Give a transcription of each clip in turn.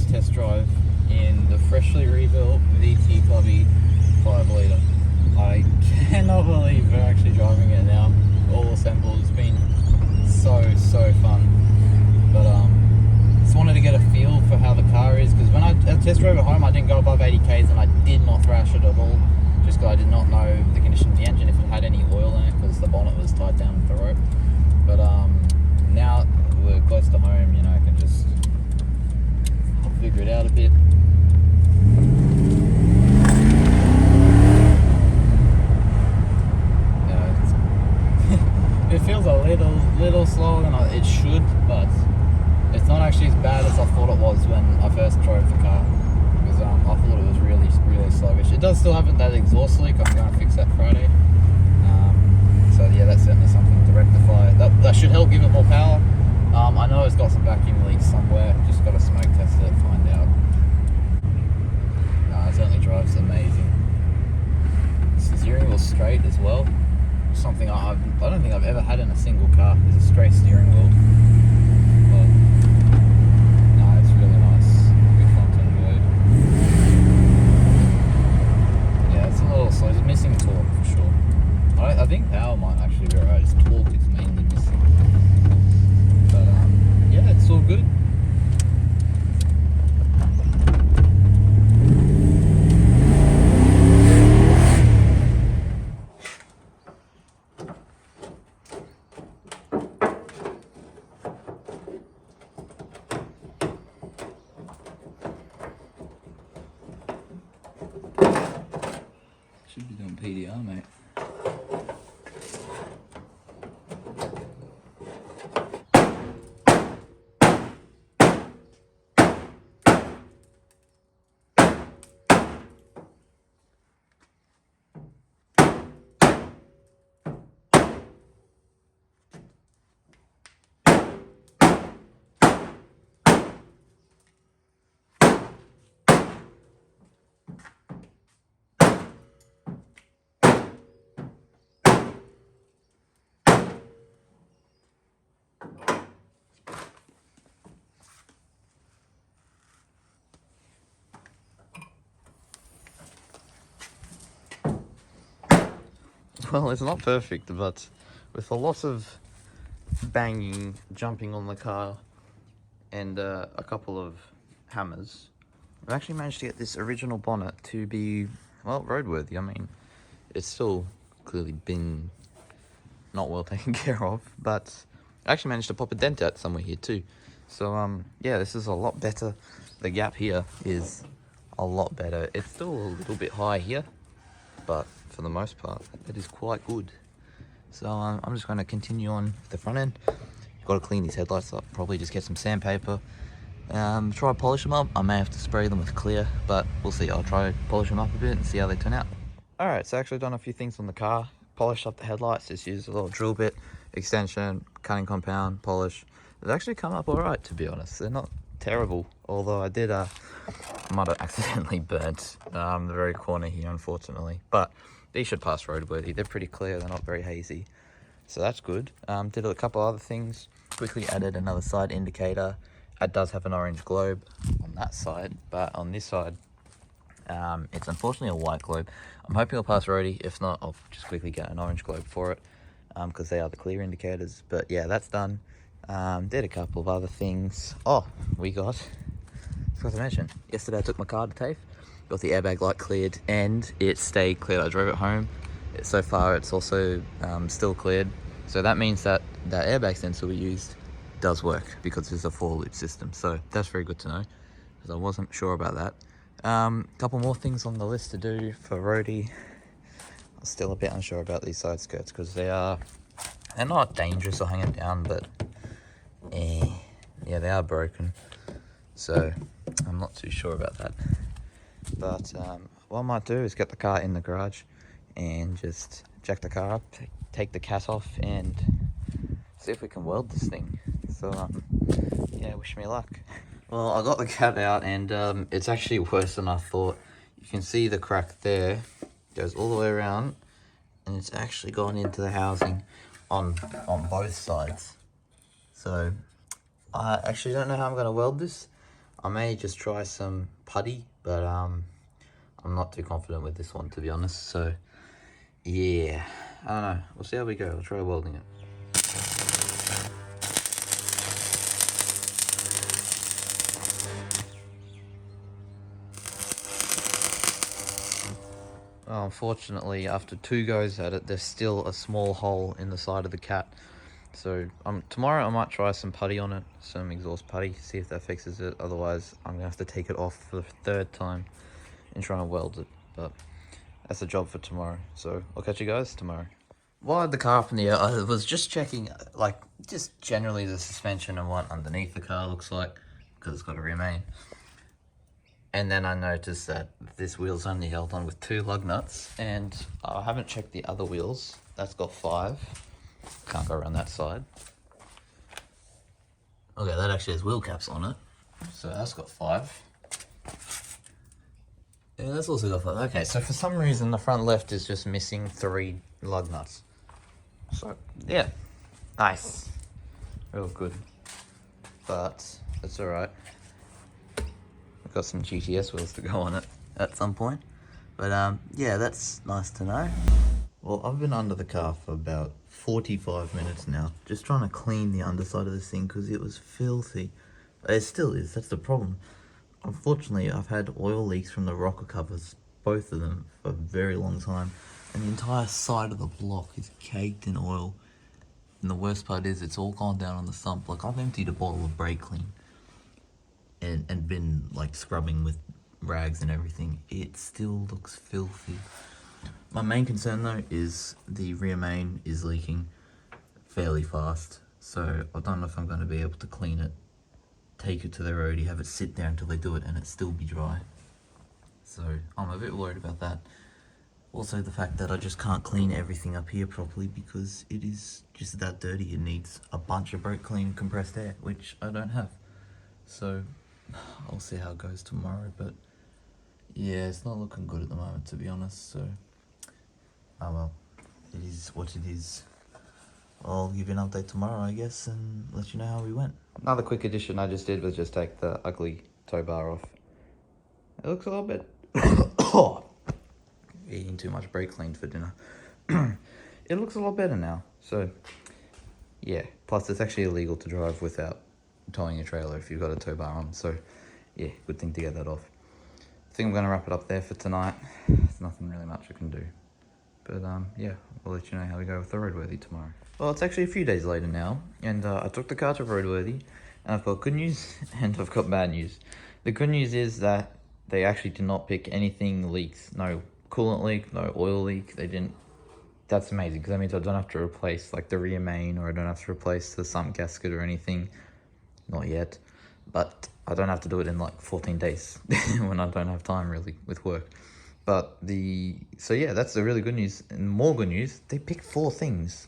test drive in the freshly rebuilt VT Clubby 5 litre. I cannot believe we're actually driving it now, all assembled. It's been so fun. But just wanted to get a feel for how the car is, because when I test drove at home I didn't go above 80 k's and I did not thrash it at all, just because I did not know the condition of the engine, if it had any oil in it, because the bonnet was tied down with the rope. But now we're close to home, you know, I can just figure it out a bit. It feels a little slower than it should, but it's not actually as bad as I thought it was when I first drove the car, because I thought it was really sluggish. It does still have that exhaust leak. I'm going to fix that Friday. So yeah, that's certainly something to rectify. That should help give it more power. I know it's got some vacuum leaks somewhere. Just got to smoke test it, find out. No, it certainly drives amazing. The steering wheel's straight as well. Something I don't think I've ever had in a single car, is a straight steering wheel. But no, it's really nice. Good fun to enjoy. Yeah, it's a little slow. It's missing torque for sure. I think power might actually be alright. It's torque it's mainly missing. But yeah, it's all good. Should be doing PDR, mate. Well, it's not perfect, but with a lot of banging, jumping on the car, and a couple of hammers, I've actually managed to get this original bonnet to be, well, roadworthy. I mean, it's still clearly been not well taken care of, but I actually managed to pop a dent out somewhere here too. So yeah, this is a lot better. The gap here is a lot better. It's still a little bit high here, but for the most part, it is quite good. So I'm just going to continue on the front end. Got to clean these headlights up, probably just get some sandpaper. Try polish them up. I may have to spray them with clear, but we'll see. I'll try polish them up a bit and see how they turn out. Alright, so I actually done a few things on the car. Polished up the headlights, just used a little drill bit, extension, cutting compound, polish. They've actually come up alright, to be honest. They're not terrible, although I did might have accidentally burnt the very corner here, unfortunately. But these should pass roadworthy. They're pretty clear, they're not very hazy. So that's good. Did a couple other things. Quickly added another side indicator. It does have an orange globe on that side, but on this side, it's unfortunately a white globe. I'm hoping it'll pass roadie. If not, I'll just quickly get an orange globe for it, because they are the clear indicators. But yeah, that's done. Did a couple of other things. Oh, forgot to mention, yesterday I took my car to TAFE, got the airbag light cleared, and it stayed cleared. I drove it home. So far, it's also still cleared. So that means that that airbag sensor we used does work, because it's a 4-loop system. So that's very good to know, because I wasn't sure about that. Couple more things on the list to do for roadie. I'm still a bit unsure about these side skirts, because they're not dangerous or hanging down, but yeah, they are broken. So I'm not too sure about that. But what I might do is get the car in the garage and just jack the car up, take the cat off, and see if we can weld this thing. So yeah, wish me luck. Well, I got the cat out, and it's actually worse than I thought. You can see the crack there, goes all the way around, and it's actually gone into the housing on both sides. So I actually don't know how I'm going to weld this. I may just try some putty, but I'm not too confident with this one, to be honest. So yeah, I don't know. We'll see how we go. I'll try welding it. Well, unfortunately, after 2 goes at it, there's still a small hole in the side of the cat. So tomorrow I might try some putty on it, some exhaust putty, see if that fixes it. Otherwise, I'm going to have to take it off for the 3rd time and try and weld it. But that's a job for tomorrow. So I'll catch you guys tomorrow. While I had the car up in the air, I was just checking, like, just generally the suspension and what underneath the car looks like, because it's got to remain. And then I noticed that this wheel's only held on with 2 lug nuts, and I haven't checked the other wheels. That's got 5. Can't go around that side. Okay, that actually has wheel caps on it. So that's got 5. Yeah, that's also got 5. Okay, so for some reason the front left is just missing 3 lug nuts. So, yeah. Nice. Real good. But, that's alright. I've got some GTS wheels to go on it at some point. But, yeah, that's nice to know. Well, I've been under the car for about 45 minutes now, just trying to clean the underside of this thing because it was filthy. It still is, that's the problem. Unfortunately, I've had oil leaks from the rocker covers, both of them, for a very long time. And the entire side of the block is caked in oil. And the worst part is it's all gone down on the sump. Like, I've emptied a bottle of brake clean and been, like, scrubbing with rags and everything. It still looks filthy. My main concern though is the rear main is leaking fairly fast, so I don't know if I'm going to be able to clean it, take it to the roadie, have it sit there until they do it and it still be dry. So I'm a bit worried about that. Also the fact that I just can't clean everything up here properly because it is just that dirty. It needs a bunch of brake clean and compressed air, which I don't have. So I'll see how it goes tomorrow, but yeah, it's not looking good at the moment, to be honest, so oh well, it is what it is. I'll give you an update tomorrow, I guess, and let you know how we went. Another quick addition I just did was just take the ugly tow bar off. It looks a little bit... Eating too much brake clean for dinner. It looks a lot better now, so yeah. Plus, it's actually illegal to drive without towing a trailer if you've got a tow bar on, so yeah, good thing to get that off. I think I'm going to wrap it up there for tonight. There's nothing really much I can do. But yeah, I'll let you know how we go with the roadworthy tomorrow. Well, it's actually a few days later now, and I took the car to roadworthy, and I've got good news and I've got bad news. The good news is that they actually did not pick anything leaks. No coolant leak, no oil leak. They didn't. That's amazing, because that means I don't have to replace like the rear main, or I don't have to replace the sump gasket or anything. Not yet, but I don't have to do it in like 14 days when I don't have time really with work. But so yeah, that's the really good news. And more good news, they picked 4 things.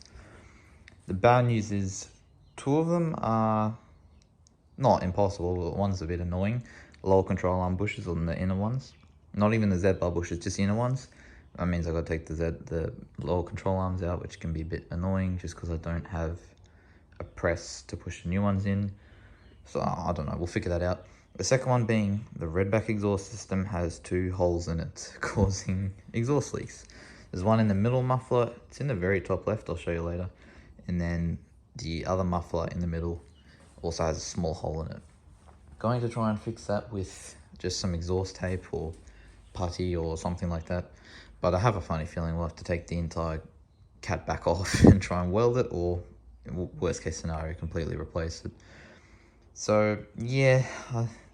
The bad news is 2 of them are not impossible, but one's a bit annoying. Lower control arm bushes on the inner ones. Not even the Z-bar bushes, just the inner ones. That means I've got to take the lower control arms out, which can be a bit annoying just because I don't have a press to push the new ones in. So I don't know, we'll figure that out. The second one being the redback exhaust system has 2 holes in it, causing exhaust leaks. There's one in the middle muffler, it's in the very top left, I'll show you later. And then the other muffler in the middle also has a small hole in it. Going to try and fix that with just some exhaust tape or putty or something like that. But I have a funny feeling we'll have to take the entire cat back off and try and weld it, or worst case scenario, completely replace it. So yeah,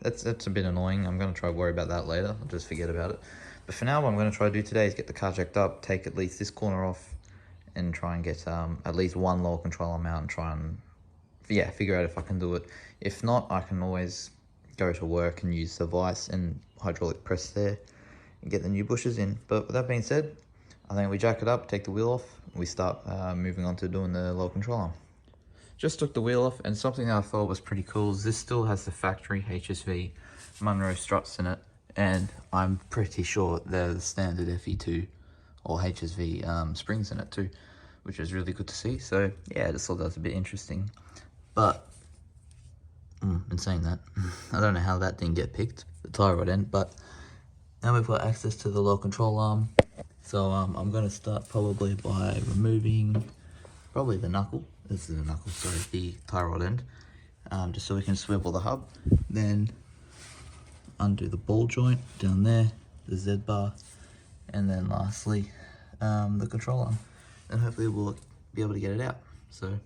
that's a bit annoying. I'm going to try to worry about that later. I'll just forget about it. But for now, what I'm going to try to do today is get the car checked up, take at least this corner off, and try and get at least one lower control arm out and try and, yeah, figure out if I can do it. If not, I can always go to work and use the vise and hydraulic press there and get the new bushes in. But with that being said, I think we jack it up, take the wheel off, and we start moving on to doing the lower control arm. Just took the wheel off, and something that I thought was pretty cool is this still has the factory HSV Monroe struts in it, and I'm pretty sure they're the standard FE2 or HSV springs in it too, which is really good to see. So yeah, I just thought that was a bit interesting. But In saying that, I don't know how that didn't get picked, the tie rod end, but now we've got access to the low control arm. So I'm going to start probably by removing probably the knuckle. This is the knuckle, sorry, the tie rod end, just so we can swivel the hub. Then undo the ball joint down there, the Z bar, and then lastly the control arm. And hopefully we'll be able to get it out. So we'll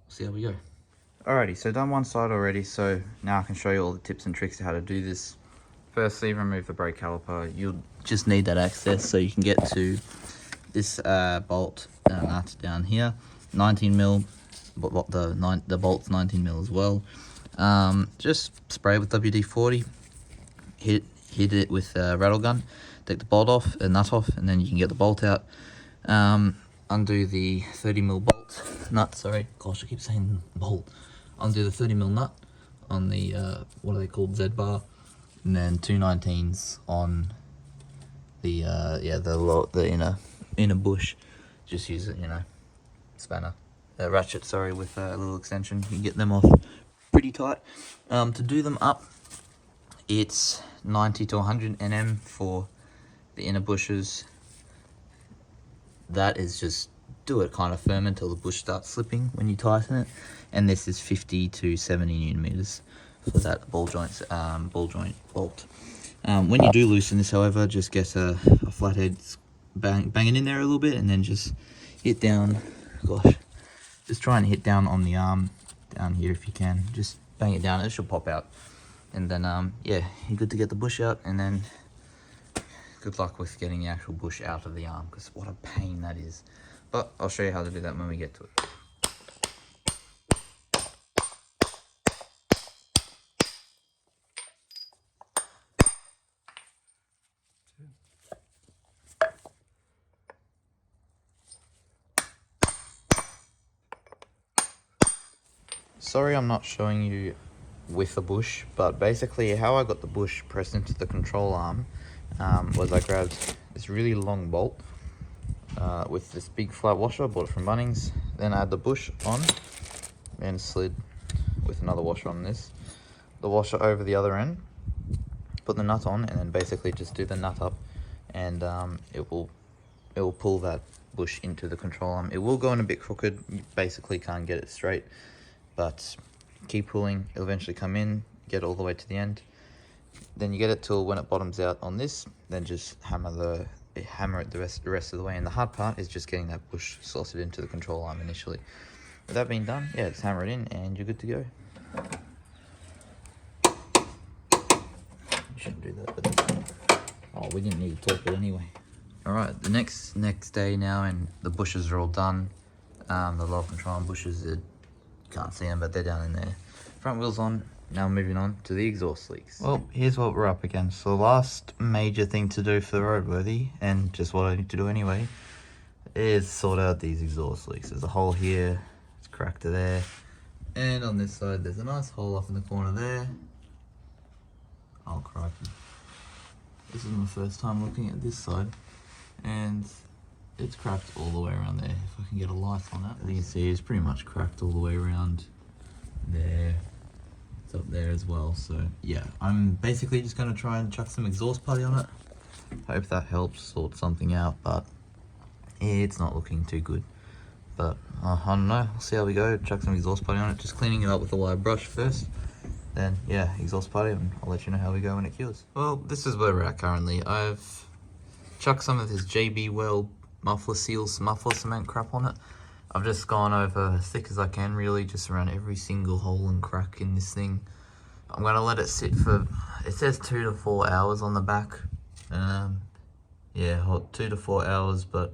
see how we go. Alrighty, so done one side already, so now I can show you all the tips and tricks to how to do this. Firstly, remove the brake caliper. You'll Just need that access so you can get to this bolt nut down here, 19 mil, but the bolt's 19 mil as well. Just spray with WD-40, hit it with a rattle gun, take the bolt off, nut off, and then you can get the bolt out. Undo the 30 mil nut. Sorry, gosh, I keep saying bolt. Undo the 30 mil nut on the what are they called, Z bar, and then 219s on the the inner bush. Just use it, spanner, ratchet, sorry, with a little extension. You can get them off pretty tight. To do them up, it's 90 to 100 Nm for the inner bushes. That is just do it kind of firm until the bush starts slipping when you tighten it. And this is 50 to 70 Newton meters for that ball joint bolt. When you do loosen this, however, just get a flathead, bang it in there a little bit, and then just hit down. Gosh, just try and hit down on the arm down here if you can. Just bang it down. It should pop out, and then yeah, you're good to get the bush out. And then good luck with getting the actual bush out of the arm, because what a pain that is. But I'll show you how to do that when we get to it. Sorry I'm not showing you with the bush, but basically how I got the bush pressed into the control arm was I grabbed this really long bolt with this big flat washer. I bought it from Bunnings. Then I had the bush on and slid with another washer on this, the washer over the other end, put the nut on, and then basically just do the nut up, and it will pull that bush into the control arm. It will go in a bit crooked, you basically can't get it straight, but keep pulling, it'll eventually come in, get all the way to the end. Then you get it till when it bottoms out on this, then just hammer it the rest of the way. And the hard part is just getting that bush slotted into the control arm initially. With that being done, yeah, just hammer it in and you're good to go. You shouldn't do that, but oh, we didn't need to torque it anyway. Alright, the next day now, and the bushes are all done. The low control arm bushes, can't see them, but they're down in there. Front wheel's on. Now moving on to the exhaust leaks. Well, here's what we're up against. So the last major thing to do for the roadworthy, and just what I need to do anyway, is sort out these exhaust leaks. There's a hole here, it's cracked to there, and on this side there's a nice hole up in the corner there. Oh crikey. This is my first time looking at this side, and it's cracked all the way around there. If I can get a light on it, as you can see, it's pretty much cracked all the way around there. It's up there as well. So yeah, I'm basically just going to try and chuck some exhaust putty on it. Hope that helps sort something out, but it's not looking too good. But I don't know, we'll see how we go. Chuck some exhaust putty on it, just cleaning it up with a wire brush first. Then yeah, exhaust putty, and I'll let you know how we go when it cures. Well, this is where we're at currently. I've chucked some of this JB Weld muffler cement crap on it. I've just gone over as thick as I can, really, just around every single hole and crack in this thing. I'm going to let it sit for, it says 2 to 4 hours on the back. Yeah, 2 to 4 hours, but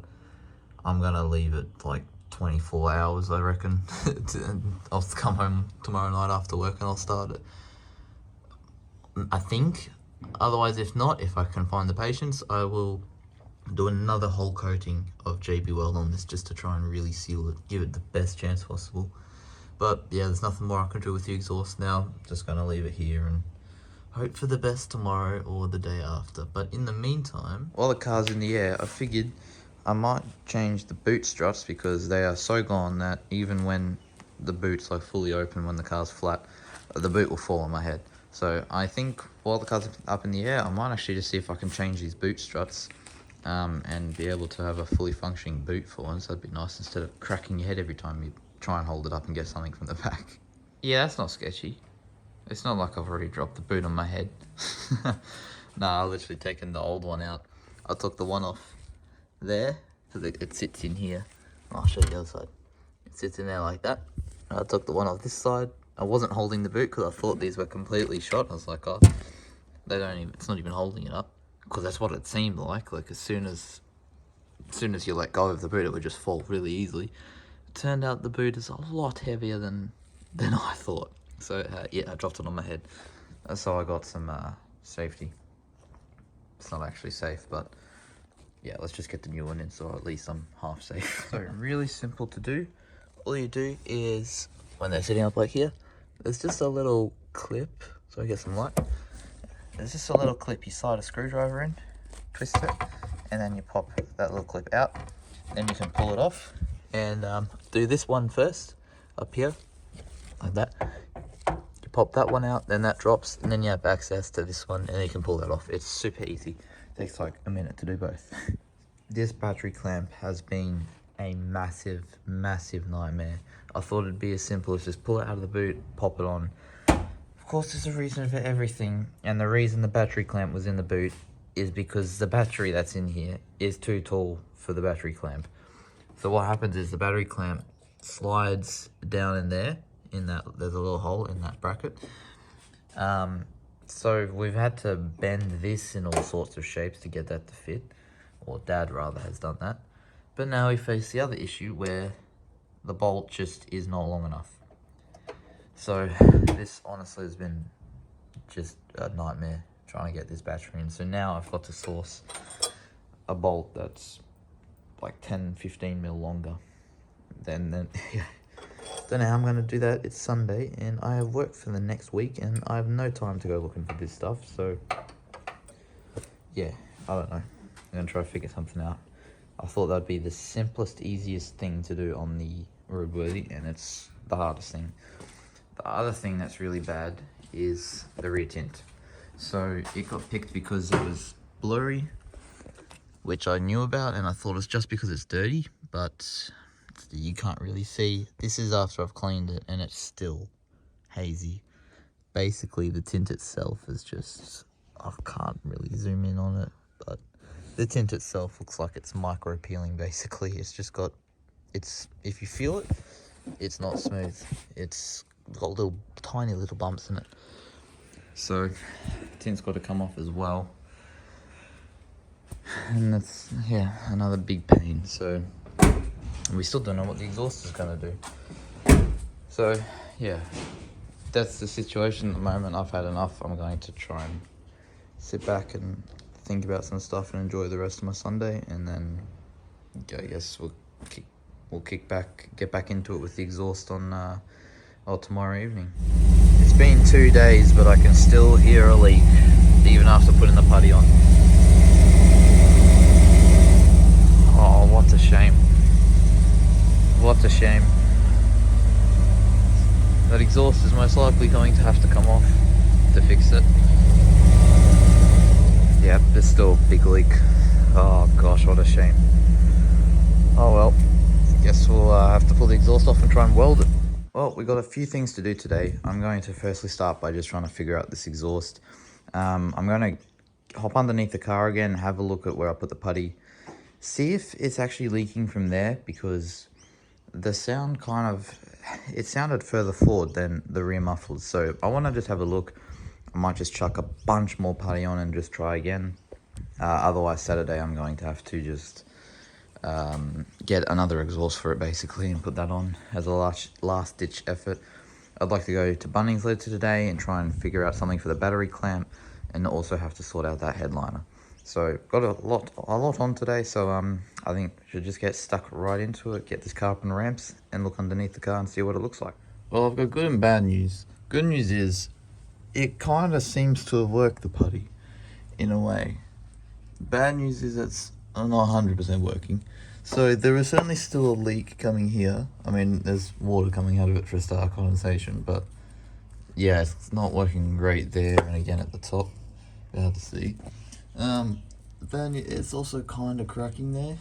I'm going to leave it like 24 hours, I reckon. I'll come home tomorrow night after work and I'll start it, I think. Otherwise, if not, if I can find the patience, I will do another whole coating of JB Weld on this, just to try and really seal it, give it the best chance possible. But yeah, there's nothing more I can do with the exhaust now. Just gonna leave it here and hope for the best tomorrow or the day after. But in the meantime, while the car's in the air, I figured I might change the boot struts, because they are so gone that even when the boot's like fully open, when the car's flat, the boot will fall on my head. So I think while the car's up in the air, I might actually just see if I can change these boot struts and be able to have a fully functioning boot for once. That'd be nice instead of cracking your head every time you try and hold it up and get something from the back. Yeah, that's not sketchy. It's not like I've already dropped the boot on my head. Nah, I've literally taken the old one out. I took the one off there, because it sits in here. I'll show you the other side. It sits in there like that. I took the one off this side. I wasn't holding the boot because I thought these were completely shot. I was like, oh, they don't even, it's not even holding it up. Because that's what it seemed like. Like as soon as you let go of the boot, it would just fall really easily. It turned out the boot is a lot heavier than I thought. So yeah, I dropped it on my head. So I got some safety. It's not actually safe, but yeah, let's just get the new one in, so at least I'm half safe. So really simple to do. All you do is, when they're sitting up like here, there's just a little clip, so I get some light. There's just a little clip, you slide a screwdriver in, twist it, and then you pop that little clip out. Then you can pull it off, and do this one first, up here, like that. You pop that one out, then that drops, and then you have access to this one, and then you can pull that off. It's super easy. It takes like a minute to do both. This battery clamp has been a massive nightmare. I thought it'd be as simple as just pull it out of the boot, pop it on. Of course, there's a reason for everything, and the reason the battery clamp was in the boot is because the battery that's in here is too tall for the battery clamp. So what happens is the battery clamp slides down in there, in that, there's a little hole in that bracket. So we've had to bend this in all sorts of shapes to get that to fit, or Dad rather has done that. But now we face the other issue where the bolt just is not long enough. So this honestly has been just a nightmare trying to get this battery in. So now I've got to source a bolt that's like 10-15 mil longer. Then yeah. Don't know how I'm going to do that. It's Sunday and I have work for the next week and I have no time to go looking for this stuff. So yeah, I don't know. I'm going to try to figure something out. I thought that'd be the simplest, easiest thing to do on the roadworthy, and it's the hardest thing. The other thing that's really bad is the rear tint. So it got picked because it was blurry, which I knew about, and I thought it's just because it's dirty, but you can't really see. This is after I've cleaned it, and it's still hazy. Basically, the tint itself is just, I can't really zoom in on it, but the tint itself looks like it's micro peeling. Basically, it's just got, it's, if you feel it, it's not smooth. It's got little tiny little bumps in it. So tint's got to come off as well, and that's, yeah, another big pain. So we still don't know what the exhaust is going to do. So yeah, that's the situation at the moment. I've had enough. I'm going to try and sit back and think about some stuff and enjoy the rest of my Sunday, and then I guess we'll get back into it with the exhaust on tomorrow evening. It's been 2 days, but I can still hear a leak even after putting the putty on. Oh, what a shame. What a shame. That exhaust is most likely going to have to come off to fix it. Yep, there's still a big leak. Oh gosh, what a shame. Oh well, guess we'll have to pull the exhaust off and try and weld it. Well, we got a few things to do today. I'm going to firstly start by just trying to figure out this exhaust. I'm going to hop underneath the car again, have a look at where I put the putty, see if it's actually leaking from there, because the sound kind of, it sounded further forward than the rear mufflers. So I want to just have a look. I might just chuck a bunch more putty on and just try again. Otherwise, Saturday I'm going to have to just get another exhaust for it basically and put that on as a last ditch effort. I'd like to go to Bunnings later today and try and figure out something for the battery clamp, and also have to sort out that headliner. So got a lot on today, so I think I should just get stuck right into it, get this car up in ramps and look underneath the car and see what it looks like. Well, I've got good and bad news. Good news is it kind of seems to have worked, the putty, in a way. Bad news is it's not 100% working. So there is certainly still a leak coming here. I mean, there's water coming out of it for a start, condensation, but yeah, it's not working great there, and again at the top, hard to see. Then it's also kind of cracking there,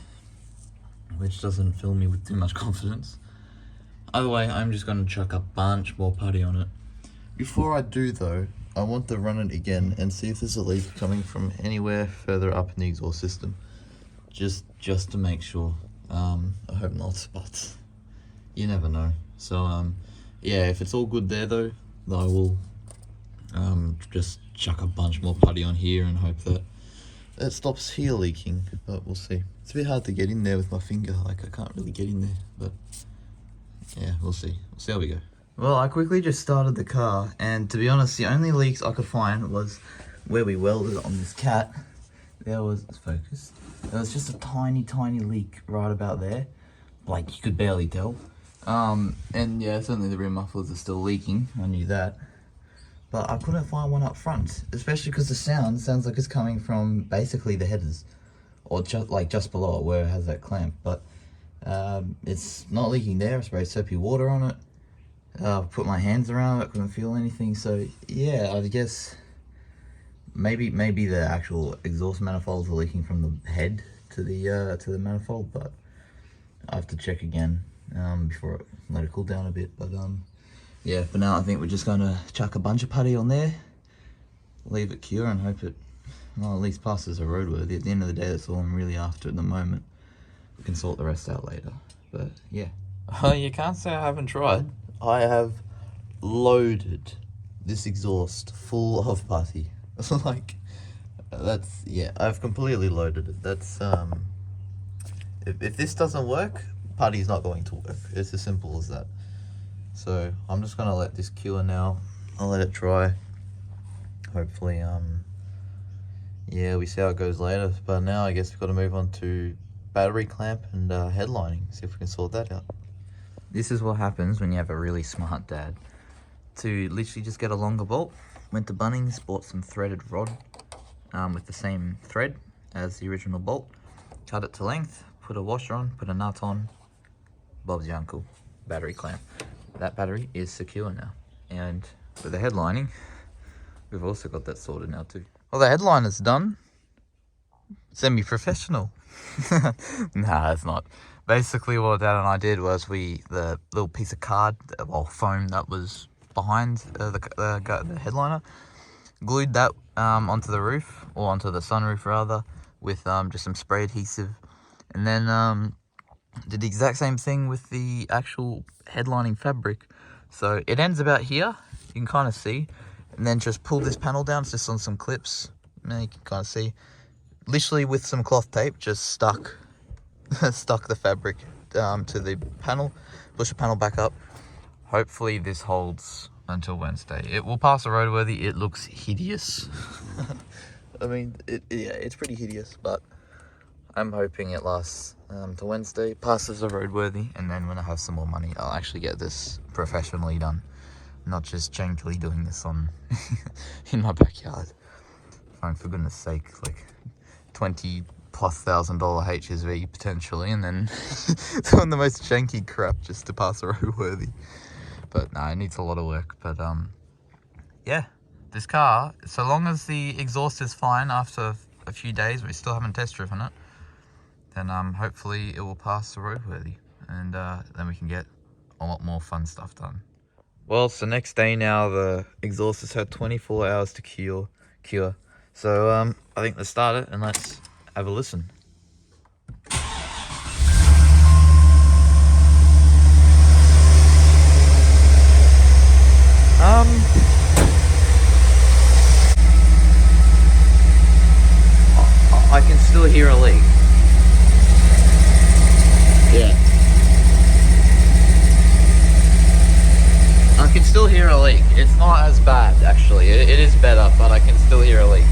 which doesn't fill me with too much confidence. Either way, I'm just going to chuck a bunch more putty on it. Before I do though, I want to run it again and see if there's a leak coming from anywhere further up in the exhaust system. Just to make sure. I hope not, but you never know. So yeah, if it's all good there though, I will just chuck a bunch more putty on here and hope that it stops here leaking, but we'll see. It's a bit hard to get in there with my finger, like I can't really get in there, but yeah, we'll see how we go. Well, I quickly just started the car, and to be honest, the only leaks I could find was where we welded on this cat. There was, it's focused, there was just a tiny leak right about there, like you could barely tell. And yeah, certainly the rear mufflers are still leaking, I knew that. But I couldn't find one up front, especially because the sounds like it's coming from basically the headers, or just below it where it has that clamp. But it's not leaking there. I sprayed soapy water on it. Put my hands around it, couldn't feel anything. So yeah, I guess maybe the actual exhaust manifolds are leaking from the head to the manifold, but I have to check again before I let it cool down a bit. But yeah, for now I think we're just going to chuck a bunch of putty on there, leave it cure and hope it, well, at least passes a roadworthy. At the end of the day, that's all I'm really after at the moment. We can sort the rest out later, but yeah. You can't say I haven't tried. I have loaded this exhaust full of putty. Like, that's, yeah, I've completely loaded it. That's, if this doesn't work, putty's not going to work. It's as simple as that. So I'm just gonna let this cure now. I'll let it dry. Hopefully, yeah, we see how it goes later. But now I guess we've got to move on to battery clamp and headlining. See if we can sort that out. This is what happens when you have a really smart dad. To literally just get a longer bolt. Went to Bunnings, bought some threaded rod with the same thread as the original bolt. Cut it to length, put a washer on, put a nut on. Bob's your uncle. Battery clamp. That battery is secure now. And with the headlining, we've also got that sorted now too. Well, the headliner's done. Semi-professional. Nah, it's not. Basically what Dad and I did was the little piece of card, well, foam that was behind the headliner, glued that onto the roof, or onto the sunroof rather, with just some spray adhesive. And then did the exact same thing with the actual headlining fabric. So it ends about here, you can kind of see, and then just pull this panel down. It's just on some clips, and you can kind of see, literally with some cloth tape, just stuck the fabric to the panel, push the panel back up. Hopefully this holds until Wednesday. It will pass the roadworthy. It looks hideous. I mean, yeah, it's pretty hideous, but I'm hoping it lasts till Wednesday, passes the roadworthy, and then when I have some more money, I'll actually get this professionally done, not just jankily doing this on in my backyard. Fine, for goodness sake, like $20,000+ HSV potentially, and then doing the most janky crap just to pass the roadworthy. But no, it needs a lot of work. But yeah, this car, so long as the exhaust is fine after a few days, we still haven't test driven it, then hopefully it will pass the roadworthy, and then we can get a lot more fun stuff done. Well, it's the next day now. The exhaust has had 24 hours to cure. So I think let's start it and let's have a listen. I can still hear a leak. Yeah. I can still hear a leak. It's not as bad, actually. It is better, but I can still hear a leak.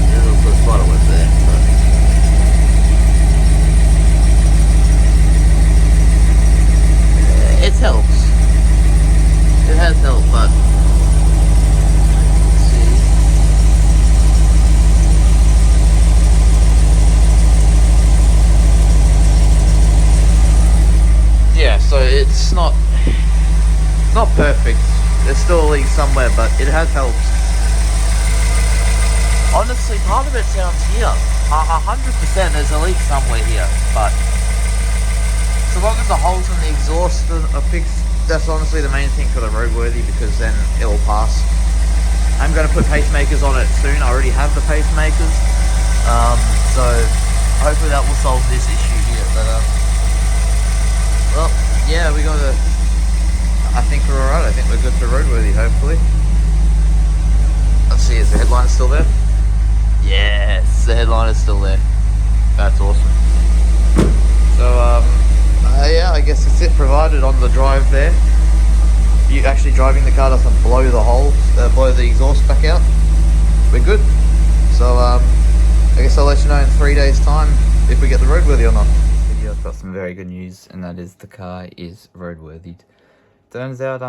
There's also a spider web there. It helps. It has helped, but let's see. Yeah, so it's not perfect. There's still a leak somewhere, but it has helped. Honestly, part of it sounds here. 100% there's a leak somewhere here, but so long as the holes in the exhaust are fixed, that's honestly the main thing for the roadworthy, because then it'll pass. I'm going to put pacemakers on it soon. I already have the pacemakers, so hopefully that will solve this issue here. But well, yeah, I think we're alright. I think we're good for roadworthy, hopefully. Let's see, is the headliner still there? Yes, the headliner's still there. That's awesome. So, yeah, I guess that's it. Provided on the drive there, you actually driving the car doesn't blow blow the exhaust back out, we're good. So, I guess I'll let you know in 3 days' time if we get the roadworthy or not. I've got some very good news, and that is the car is roadworthy. Turns out,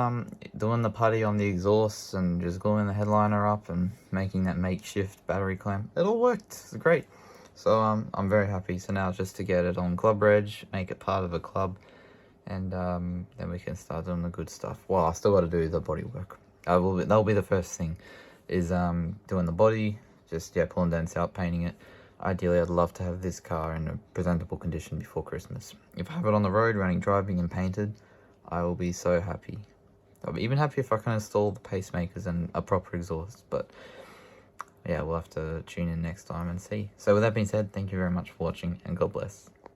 doing the putty on the exhaust and just gluing the headliner up and making that makeshift battery clamp, it all worked. It's great. So I'm very happy. So now just to get it on club reg, make it part of a club, and then we can start doing the good stuff. Well, I still got to do the body work. That'll be the first thing, is doing the body, just pulling dents out, painting it. Ideally, I'd love to have this car in a presentable condition before Christmas. If I have it on the road, running, driving, and painted, I will be so happy. I'll be even happy if I can install the pacemakers and a proper exhaust. But yeah, we'll have to tune in next time and see. So with that being said, thank you very much for watching, and God bless.